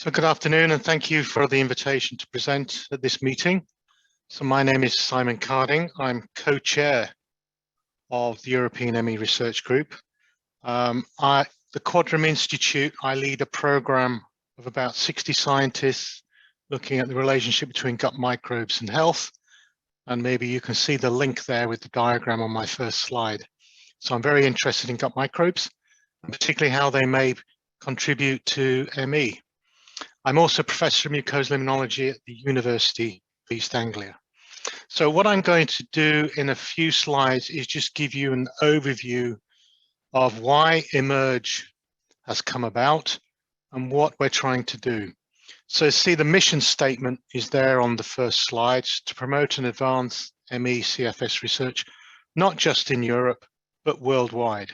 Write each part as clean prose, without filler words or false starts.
So good afternoon, and thank you for the invitation to present at this meeting. So my name is Simon Carding. I'm co-chair of the European EMEA Research Group. The Quadram Institute, I lead a program of about 60 scientists looking at the relationship between gut microbes and health. And maybe you can see the link there with the diagram on my first slide. So I'm very interested in gut microbes, and particularly how they may contribute to ME. I'm also Professor of Mucosal Immunology at the University of East Anglia. So what I'm going to do in a few slides is just give you an overview of why EMERG has come about and what we're trying to do. So see, the mission statement is there on the first slide: to promote and advance ME CFS research, not just in Europe, but worldwide.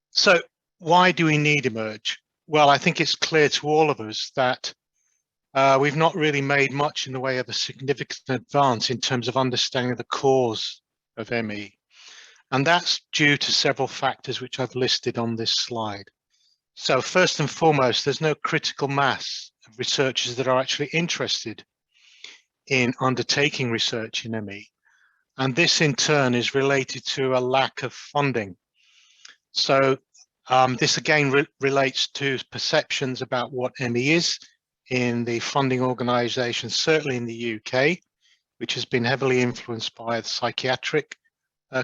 So why do we need EMERG? Well, I think it's clear to all of us that we've not really made much in the way of a significant advance in terms of understanding the cause of ME. And that's due to several factors which I've listed on this slide. So first and foremost, there's no critical mass of researchers that are actually interested in undertaking research in ME. And this in turn is related to a lack of funding. So this again relates to perceptions about what ME is in the funding organisations, certainly in the UK, which has been heavily influenced by the psychiatric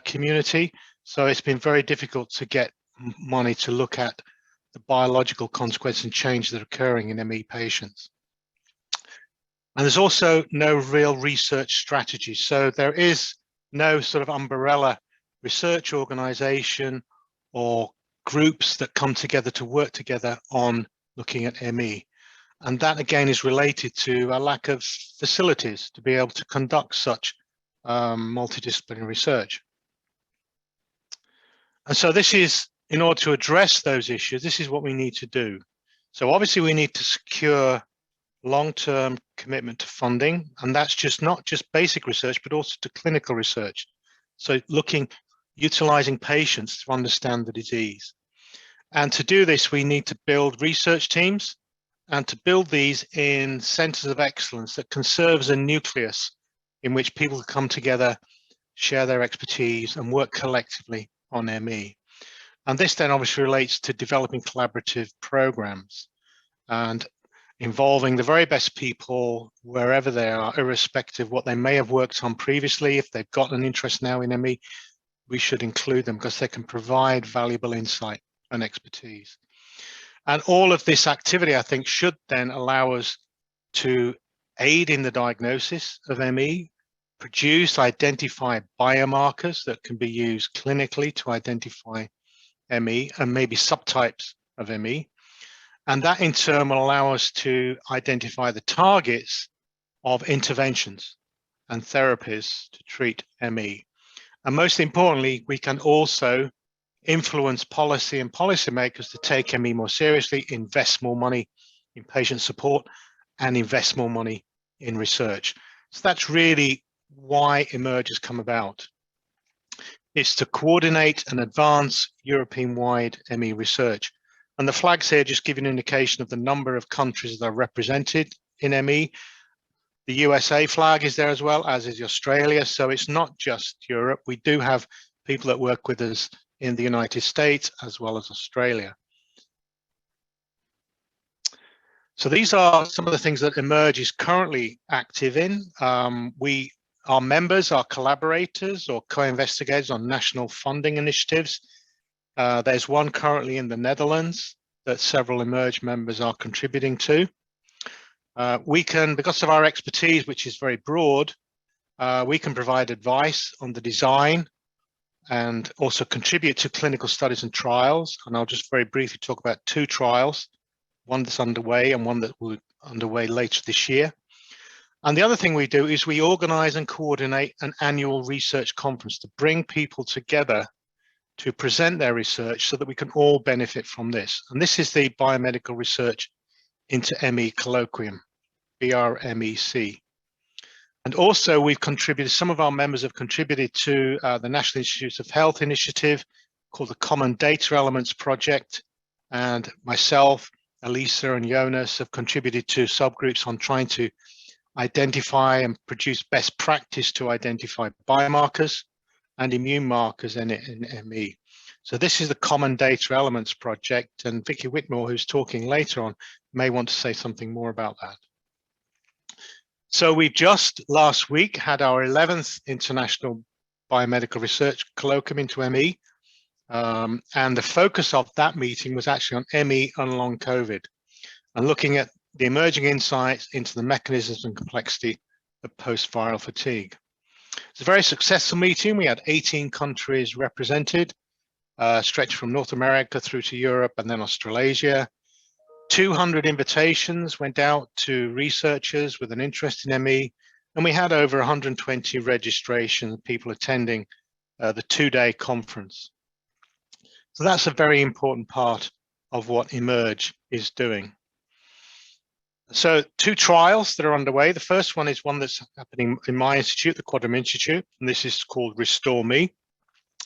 community. So it's been very difficult to get money to look at the biological consequences and change that are occurring in ME patients. And there's also no real research strategy. So there is no sort of umbrella research organisation or groups that come together to work together on looking at ME. And that again is related to a lack of facilities to be able to conduct such multidisciplinary research. And so this is, in order to address those issues, this is what we need to do. So obviously we need to secure long-term commitment to funding, and that's just not just basic research, but also to clinical research. So utilizing patients to understand the disease. And to do this, we need to build research teams and to build these in centers of excellence that can serve as a nucleus in which people come together, share their expertise and work collectively on ME. And this then obviously relates to developing collaborative programs and involving the very best people wherever they are, irrespective of what they may have worked on previously. If they've got an interest now in ME, we should include them because they can provide valuable insight and expertise. And all of this activity, I think, should then allow us to aid in the diagnosis of ME, identify biomarkers that can be used clinically to identify ME and maybe subtypes of ME. And that in turn will allow us to identify the targets of interventions and therapies to treat ME. And most importantly, we can also influence policy and policymakers to take ME more seriously, invest more money in patient support, and invest more money in research. So that's really why EMERG has come about. It's to coordinate and advance European-wide ME research. And the flags here just give you an indication of the number of countries that are represented in ME. The USA flag is there as well, as is Australia. So it's not just Europe. We do have people that work with us in the United States as well as Australia. So these are some of the things that EMERG is currently active in. Our members are collaborators or co-investigators on national funding initiatives. There's one currently in the Netherlands that several EMERG members are contributing to. We can, because of our expertise, which is very broad, we can provide advice on the design and also contribute to clinical studies and trials. And I'll just very briefly talk about two trials, one that's underway and one that will be underway later this year. And the other thing we do is we organize and coordinate an annual research conference to bring people together to present their research so that we can all benefit from this. And this is the Biomedical Research into ME Colloquium, BRMEC. And also we've contributed, some of our members have contributed to the National Institutes of Health initiative called the Common Data Elements Project. And myself Elisa and Jonas have contributed to subgroups on trying to identify and produce best practice to identify biomarkers and immune markers in ME. So this is the Common Data Elements project, and Vicky Whitmore, who's talking later on, may want to say something more about that. So we just last week had our 11th International Biomedical Research Colloquium into ME, and the focus of that meeting was actually on ME and long COVID, and looking at the emerging insights into the mechanisms and complexity of post-viral fatigue. It's a very successful meeting. We had 18 countries represented, stretched from North America through to Europe and then Australasia. 200 invitations went out to researchers with an interest in ME, and we had over 120 registrations, people attending the two-day conference. So that's a very important part of what EMERG is doing. So 2 trials that are underway. The first one is one that's happening in my institute, the Quadram Institute, and this is called Restore Me.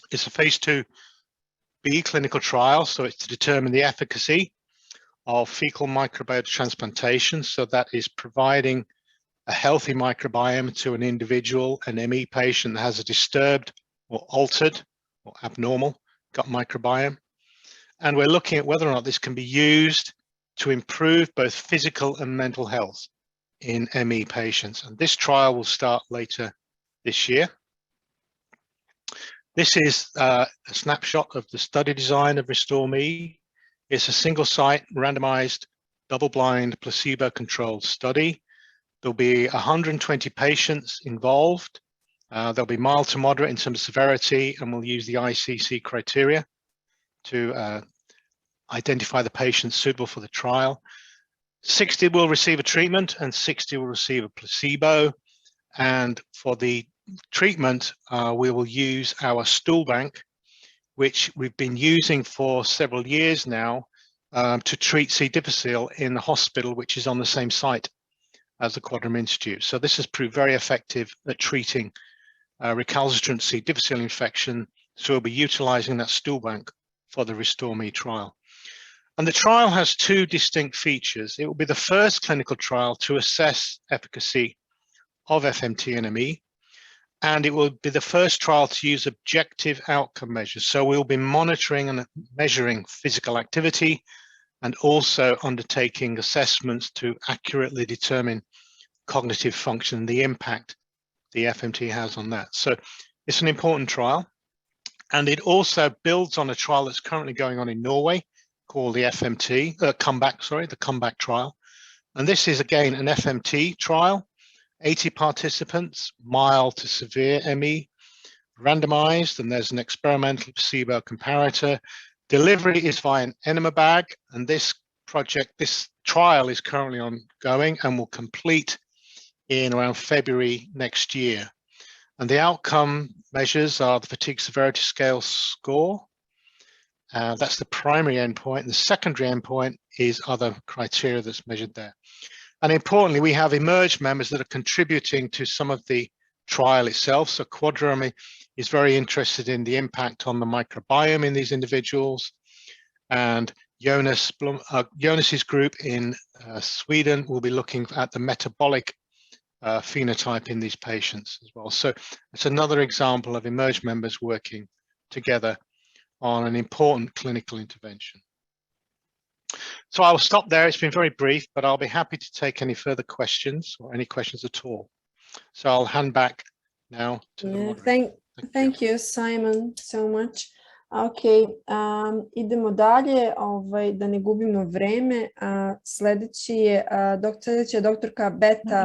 It's a Phase IIB clinical trial, so it's to determine the efficacy of fecal microbiota transplantation. So that is providing a healthy microbiome to an individual, an ME patient that has a disturbed or altered or abnormal gut microbiome. And we're looking at whether or not this can be used to improve both physical and mental health in ME patients. And this trial will start later this year. This is a snapshot of the study design of Restore Me. It's a single site, randomized, double-blind, placebo-controlled study. There'll be 120 patients involved. They'll be mild to moderate in terms of severity, and we'll use the ICC criteria to identify the patients suitable for the trial. 60 will receive a treatment and 60 will receive a placebo. And for the treatment, we will use our stool bank, which we've been using for several years now to treat C. difficile in the hospital, which is on the same site as the Quadram Institute. So this has proved very effective at treating recalcitrant C. difficile infection. So we'll be utilizing that stool bank for the Restore Me trial. And the trial has 2 distinct features. It will be the first clinical trial to assess efficacy of FMT and ME, and it will be the first trial to use objective outcome measures. So we'll be monitoring and measuring physical activity and also undertaking assessments to accurately determine cognitive function, the impact the FMT has on that. So it's an important trial, and it also builds on a trial that's currently going on in Norway called the FMT, comeback trial. And this is again an FMT trial, 80 participants, mild to severe ME, randomized, and there's an experimental placebo comparator. Delivery is via an enema bag, and this trial is currently ongoing and will complete in around February next year. And the outcome measures are the fatigue severity scale score. That's the primary endpoint. The secondary endpoint is other criteria that's measured there. And importantly, we have EMERG members that are contributing to some of the trial itself. So Quadram is very interested in the impact on the microbiome in these individuals. And Jonas's group in Sweden will be looking at the metabolic phenotype in these patients as well. So it's another example of EMERG members working together on an important clinical intervention. So I'll stop there. It's been very brief, but I'll be happy to take any further questions or any questions at all. So I'll hand back now to the moderator. Thank you, Simon, so much. Ok, idemo dalje, da ne gubimo vreme. Sljedeći je doktorka Beta